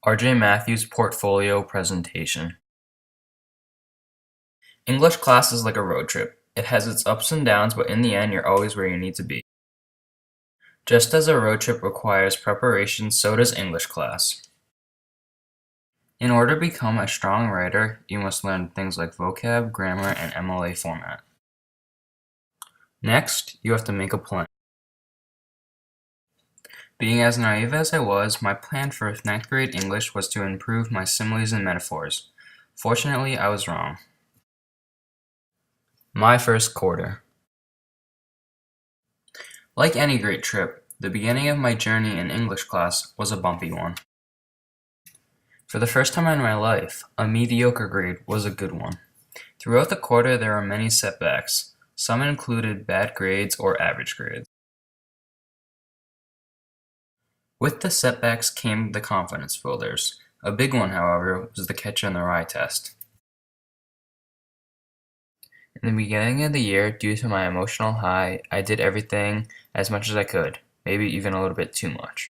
RJ Matthews Portfolio Presentation. English class is like a road trip. It has its ups and downs, but in the end, you're always where you need to be. Just as a road trip requires preparation, so does English class. In order to become a strong writer, you must learn things like vocab, grammar, and MLA format. Next, you have to make a plan. Being as naive as I was, my plan for 9th grade English was to improve my similes and metaphors. Fortunately, I was wrong. My first quarter. Like any great trip, the beginning of my journey in English class was a bumpy one. For the first time in my life, a mediocre grade was a good one. Throughout the quarter, there were many setbacks. Some included bad grades or average grades. With the setbacks came the confidence builders. A big one, however, was the catcher in the rye test. In the beginning of the year, due to my emotional high, I did everything as much as I could, maybe even a little bit too much.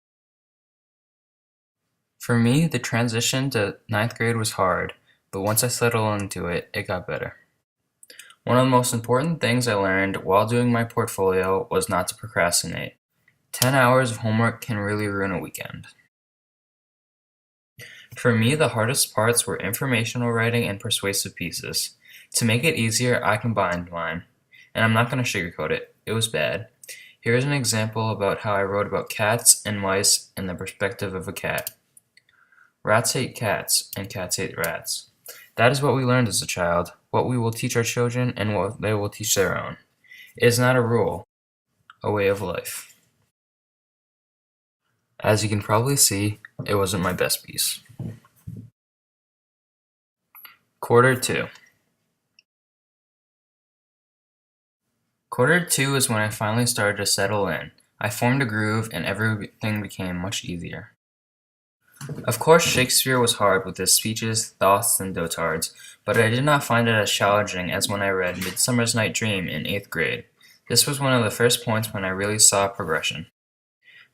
For me, the transition to 9th grade was hard, but once I settled into it, it got better. One of the most important things I learned while doing my portfolio was not to procrastinate. 10 hours of homework can really ruin a weekend. For me, the hardest parts were informational writing and persuasive pieces. To make it easier, I combined mine. And I'm not going to sugarcoat it. It was bad. Here is an example about how I wrote about cats and mice in the perspective of a cat. Rats hate cats, and cats hate rats. That is what we learned as a child, what we will teach our children, and what they will teach their own. It is not a rule, a way of life. As you can probably see, it wasn't my best piece. Quarter 2. Quarter 2 is when I finally started to settle in. I formed a groove and everything became much easier. Of course, Shakespeare was hard with his speeches, thoughts, and dotards, but I did not find it as challenging as when I read Midsummer's Night Dream in 8th grade. This was one of the first points when I really saw progression.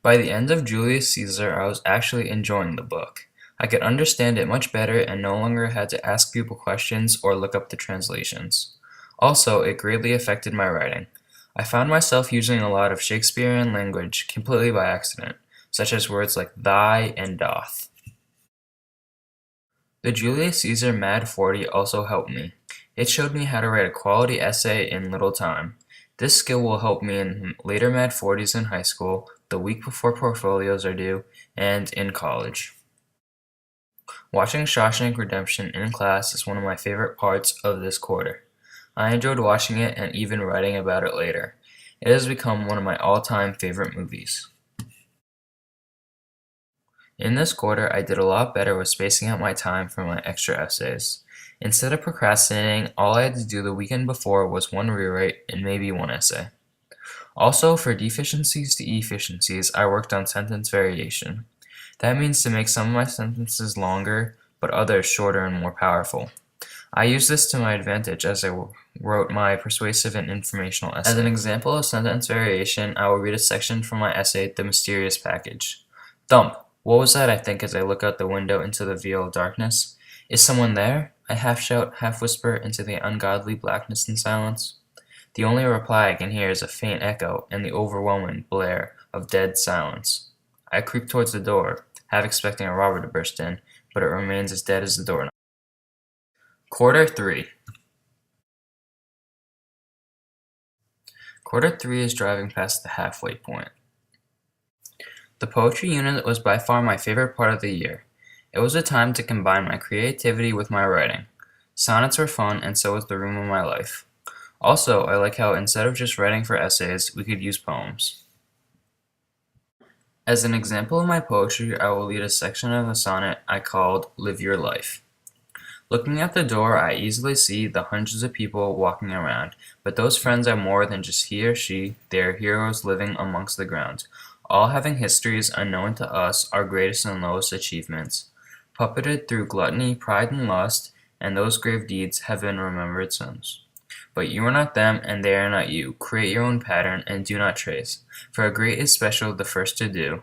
By the end of Julius Caesar, I was actually enjoying the book. I could understand it much better and no longer had to ask people questions or look up the translations. Also, it greatly affected my writing. I found myself using a lot of Shakespearean language completely by accident, such as words like thy and doth. The Julius Caesar Mad 40 also helped me. It showed me how to write a quality essay in little time. This skill will help me in later Mad 40s in high school, the week before portfolios are due, and in college. Watching Shawshank Redemption in class is one of my favorite parts of this quarter. I enjoyed watching it and even writing about it later. It has become one of my all-time favorite movies. In this quarter, I did a lot better with spacing out my time for my extra essays. Instead of procrastinating, all I had to do the weekend before was one rewrite and maybe one essay. Also, for deficiencies to efficiencies, I worked on sentence variation. That means to make some of my sentences longer, but others shorter and more powerful. I used this to my advantage as I wrote my persuasive and informational essay. As an example of sentence variation, I will read a section from my essay, The Mysterious Package. Thump! What was that, I think, as I look out the window into the veil of darkness? Is someone there? I half shout, half whisper into the ungodly blackness and silence. The only reply I can hear is a faint echo and the overwhelming blare of dead silence. I creep towards the door, half expecting a robber to burst in, but it remains as dead as the doorknob. Quarter 3. Quarter 3 is driving past the halfway point. The poetry unit was by far my favorite part of the year. It was a time to combine my creativity with my writing. Sonnets were fun, and so was the room of my life. Also, I like how instead of just writing for essays, we could use poems. As an example of my poetry, I will read a section of a sonnet I called Live Your Life. Looking at the door, I easily see the hundreds of people walking around, but those friends are more than just he or she, they are heroes living amongst the ground, all having histories unknown to us, our greatest and lowest achievements. Puppeted through gluttony, pride, and lust, and those grave deeds have been remembered sins. But you are not them, and they are not you. Create your own pattern, and do not trace. For a great is special the first to do,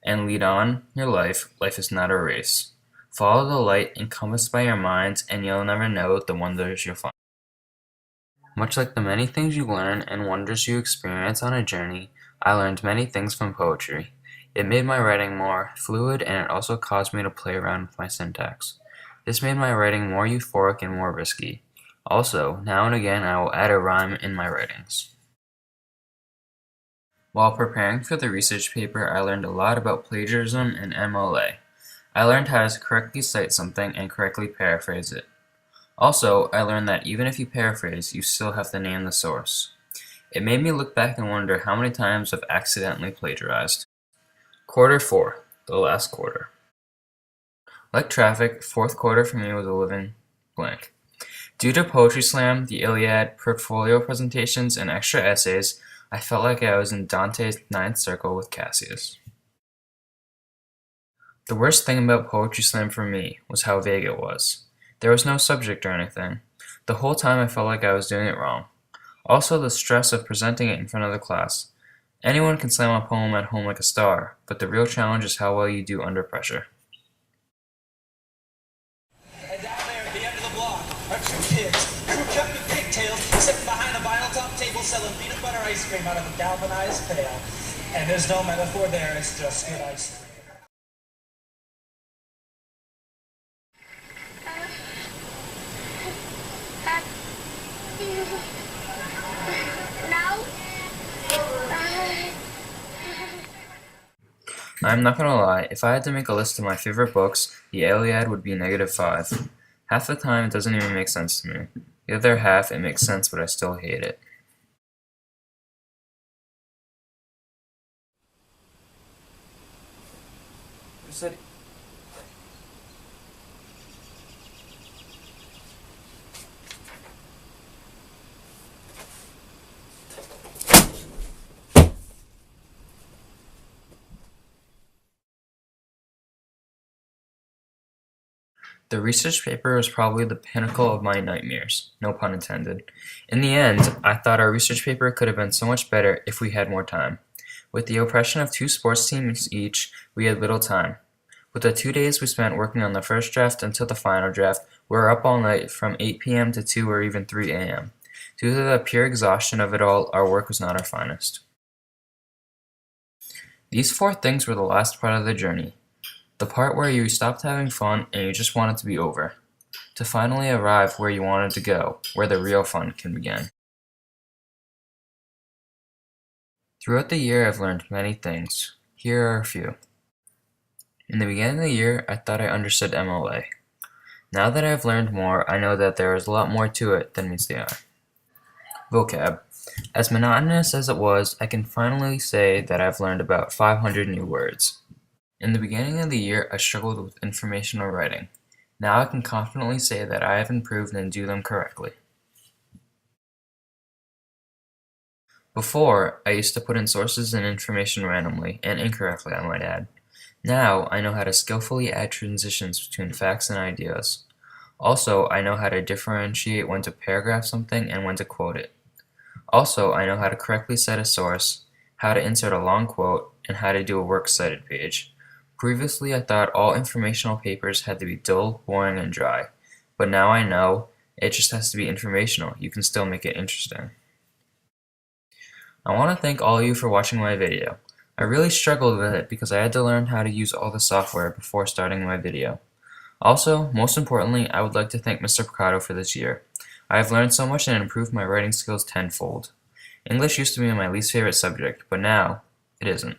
and lead on your life. Life is not a race. Follow the light encompassed by your minds, and you'll never know the wonders you'll find. Much like the many things you learn and wonders you experience on a journey, I learned many things from poetry. It made my writing more fluid, and it also caused me to play around with my syntax. This made my writing more euphoric and more risky. Also, now and again I will add a rhyme in my writings. While preparing for the research paper, I learned a lot about plagiarism and MLA. I learned how to correctly cite something and correctly paraphrase it. Also, I learned that even if you paraphrase, you still have to name the source. It made me look back and wonder how many times I've accidentally plagiarized. Quarter 4, the last quarter. Like traffic, fourth quarter for me was a living blank. Due to Poetry Slam, the Iliad, portfolio presentations, and extra essays, I felt like I was in Dante's Ninth Circle with Cassius. The worst thing about Poetry Slam for me was how vague it was. There was no subject or anything. The whole time I felt like I was doing it wrong. Also, the stress of presenting it in front of the class. Anyone can slam a poem at home like a star, but the real challenge is how well you do under pressure. And down there at the end of the block are two kids, crooked up with pigtails, sitting behind a vinyl-top table selling peanut butter ice cream out of a galvanized pail. And there's no metaphor there, it's just good ice cream. I'm not gonna lie, if I had to make a list of my favorite books, the Iliad would be -5. Half the time it doesn't even make sense to me. The other half it makes sense, but I still hate it. Who said The research paper was probably the pinnacle of my nightmares, no pun intended. In the end, I thought our research paper could have been so much better if we had more time. With the oppression of 2 sports teams each, we had little time. With the 2 days we spent working on the first draft until the final draft, we were up all night from 8 p.m. to 2 or even 3 a.m. Due to the pure exhaustion of it all, our work was not our finest. These 4 things were the last part of the journey. The part where you stopped having fun and you just want it to be over. To finally arrive where you wanted to go, where the real fun can begin. Throughout the year I've learned many things. Here are a few. In the beginning of the year, I thought I understood MLA. Now that I've learned more, I know that there is a lot more to it than meets the eye. Vocab. As monotonous as it was, I can finally say that I've learned about 500 new words. In the beginning of the year, I struggled with informational writing. Now I can confidently say that I have improved and do them correctly. Before, I used to put in sources and information randomly, and incorrectly I might add. Now, I know how to skillfully add transitions between facts and ideas. Also, I know how to differentiate when to paragraph something and when to quote it. Also, I know how to correctly cite a source, how to insert a long quote, and how to do a works cited page. Previously, I thought all informational papers had to be dull, boring, and dry, but now I know it just has to be informational. You can still make it interesting. I want to thank all of you for watching my video. I really struggled with it because I had to learn how to use all the software before starting my video. Also, most importantly, I would like to thank Mr. Brocato for this year. I have learned so much and improved my writing skills tenfold. English used to be my least favorite subject, but now it isn't.